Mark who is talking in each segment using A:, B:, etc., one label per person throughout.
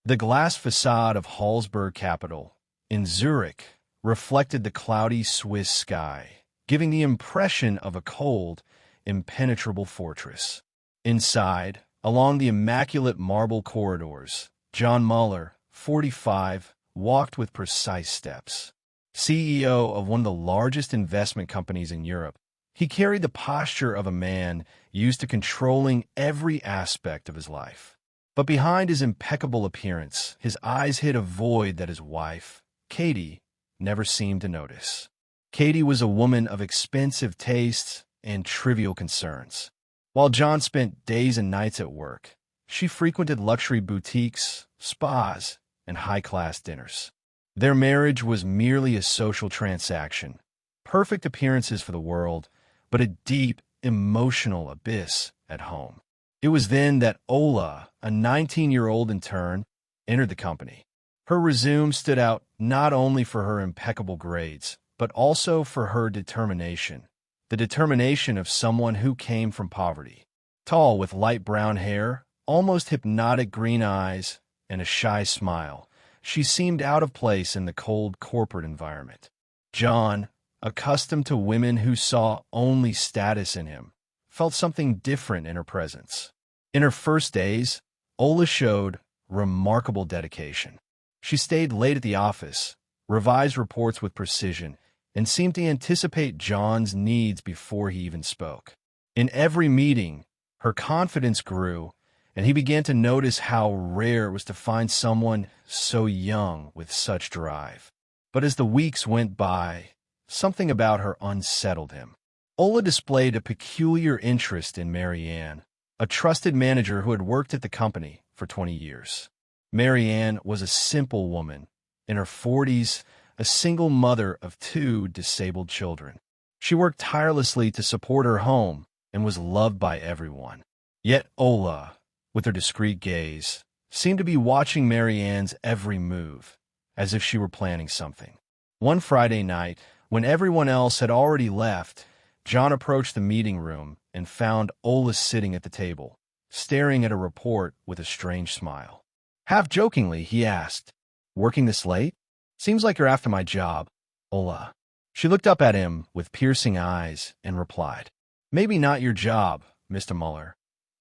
A: The glass facade of Hallsberg Capital in Zurich reflected the cloudy Swiss sky, giving the impression of a cold, impenetrable fortress. Inside, along the immaculate marble corridors, John Müller, 45, walked with precise steps. CEO of one of the largest investment companies in Europe, he carried the posture of a man used to controlling every aspect of his life. But behind his impeccable appearance, his eyes hid a void that his wife, Katie, never seemed to notice. Katie was a woman of expensive tastes and trivial concerns. While John spent days and nights at work, she frequented luxury boutiques, spas, and high-class dinners. Their marriage was merely a social transaction, perfect appearances for the world, but a deep, emotional abyss at home. It was then that Ola, a 19-year-old intern, entered the company. Her resume stood out not only for her impeccable grades, but also for her determination. The determination of someone who came from poverty. Tall with light brown hair, almost hypnotic green eyes, and a shy smile, she seemed out of place in the cold corporate environment. John, accustomed to women who saw only status in him, felt something different in her presence. In her first days, Ola showed remarkable dedication. She stayed late at the office, revised reports with precision, and seemed to anticipate John's needs before he even spoke. In every meeting, her confidence grew, and he began to notice how rare it was to find someone so young with such drive. But as the weeks went by, something about her unsettled him. Ola displayed a peculiar interest in Marianne, a trusted manager who had worked at the company for 20 years. Marianne was a simple woman, in her 40s, a single mother of 2 disabled children. She worked tirelessly to support her home and was loved by everyone. Yet Ola, with her discreet gaze, seemed to be watching Marianne's every move, as if she were planning something. One Friday night, when everyone else had already left, John approached the meeting room and found Ola sitting at the table, staring at a report with a strange smile. Half jokingly, he asked, "Working this late? Seems like you're after my job, Ola." She looked up at him with piercing eyes and replied, "Maybe not your job, Mr. Müller,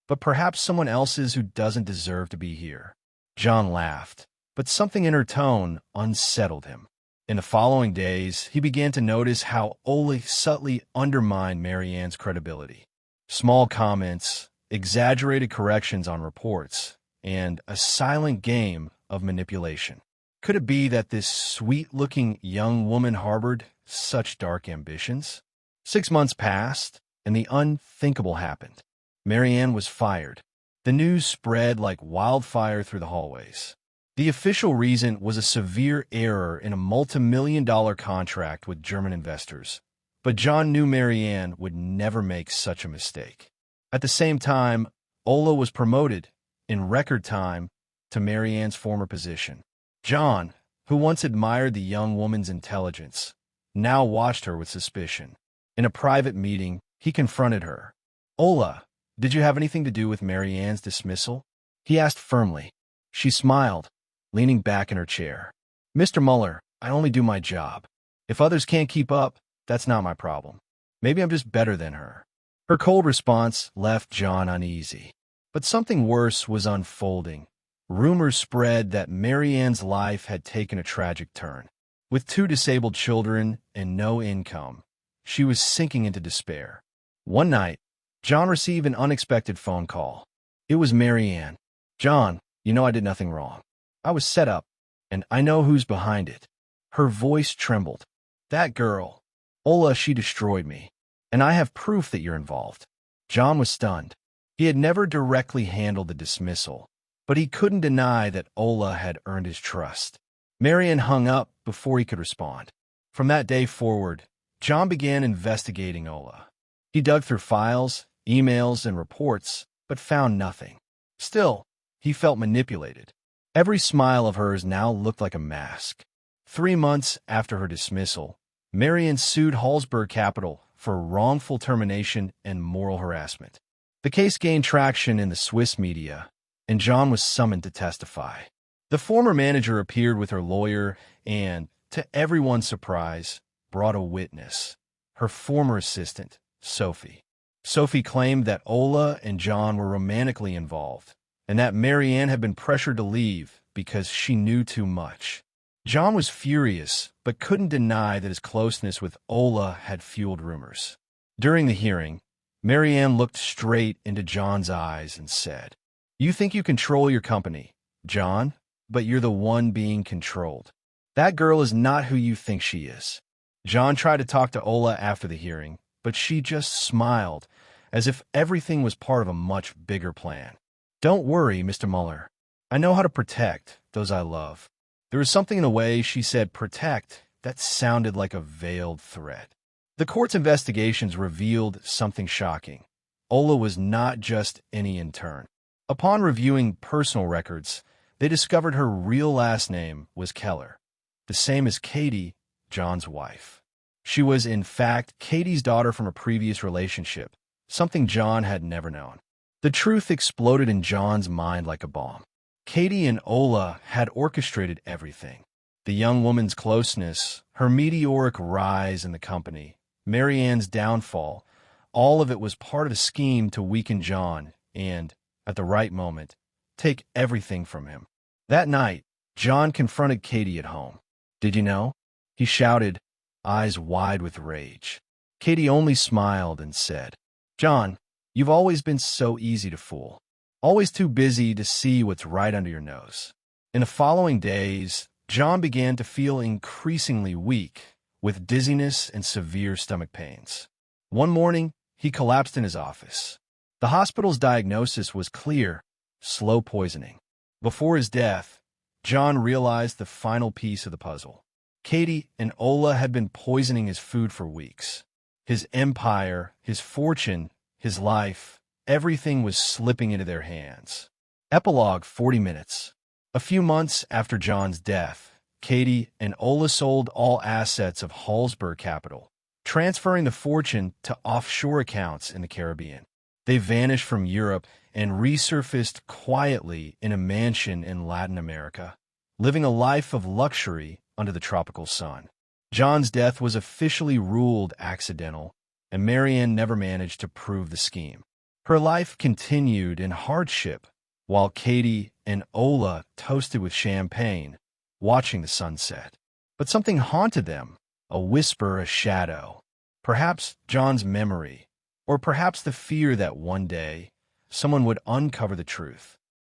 A: but perhaps someone else's who doesn't deserve to be here." John laughed, but something in her tone unsettled him. In the following days, he began to notice how Ola subtly undermined Marianne's credibility. Small comments, exaggerated corrections on reports, and a silent game of manipulation. Could it be that this sweet-looking young woman harbored such dark ambitions? 6 months passed, and the unthinkable happened. Marianne was fired. The news spread like wildfire through the hallways. The official reason was a severe error in a multi-million-dollar contract with German investors. But John knew Marianne would never make such a mistake. At the same time, Ola was promoted, in record time, to Marianne's former position. John, who once admired the young woman's intelligence, now watched her with suspicion. In a private meeting, he confronted her. "Ola, did you have anything to do with Marianne's dismissal?" he asked firmly. She smiled, leaning back in her chair. "Mr. Müller, I only do my job. If others can't keep up, that's not my problem. Maybe I'm just better than her." Her cold response left John uneasy. But something worse was unfolding. Rumors spread that Marianne's life had taken a tragic turn. With 2 disabled children and no income, she was sinking into despair. One night, John received an unexpected phone call. It was Marianne. "John, you know I did nothing wrong. I was set up, and I know who's behind it." Her voice trembled. "That girl, Ola, she destroyed me, and I have proof that you're involved." John was stunned. He had never directly handled the dismissal, but he couldn't deny that Ola had earned his trust. Marianne hung up before he could respond. From that day forward, John began investigating Ola. He dug through files, emails, and reports, but found nothing. Still, he felt manipulated. Every smile of hers now looked like a mask. 3 months after her dismissal, Marianne sued Hallsberg Capital for wrongful termination and moral harassment. The case gained traction in the Swiss media, and John was summoned to testify. The former manager appeared with her lawyer and, to everyone's surprise, brought a witness, her former assistant, Sophie. Sophie claimed that Ola and John were romantically involved, and that Marianne had been pressured to leave because she knew too much. John was furious, but couldn't deny that his closeness with Ola had fueled rumors. During the hearing, Marianne looked straight into John's eyes and said, "You think you control your company, John, but you're the one being controlled. That girl is not who you think she is." John tried to talk to Ola after the hearing, but she just smiled, as if everything was part of a much bigger plan. "Don't worry, Mr. Müller. I know how to protect those I love." There was something in the way she said protect that sounded like a veiled threat. The court's investigations revealed something shocking. Ola was not just any intern. Upon reviewing personal records, they discovered her real last name was Keller, the same as Katie, John's wife. She was, in fact, Katie's daughter from a previous relationship, something John had never known. The truth exploded in John's mind like a bomb. Katie and Ola had orchestrated everything. The young woman's closeness, her meteoric rise in the company, Marianne's downfall, all of it was part of a scheme to weaken John and, at the right moment, take everything from him. That night, John confronted Katie at home. "Did you know?" he shouted, eyes wide with rage. Katie only smiled and said, "John, you've always been so easy to fool. Always too busy to see what's right under your nose." In the following days, John began to feel increasingly weak, with dizziness and severe stomach pains. One morning, he collapsed in his office. The hospital's diagnosis was clear: slow poisoning. Before his death, John realized the final piece of the puzzle. Katie and Ola had been poisoning his food for weeks. His empire, his fortune, his life, everything was slipping into their hands. Epilogue 40 minutes. A few months after John's death, Katie and Ola sold all assets of Hallsberg Capital, transferring the fortune to offshore accounts in the Caribbean. They vanished from Europe and resurfaced quietly in a mansion in Latin America, living a life of luxury under the tropical sun. John's death was officially ruled accidental, and Marianne never managed to prove the scheme. Her life continued in hardship, while Katie and Ola toasted with champagne, watching the sunset. But something haunted them, a whisper, a shadow. Perhaps John's memory, or perhaps the fear that one day someone would uncover the truth.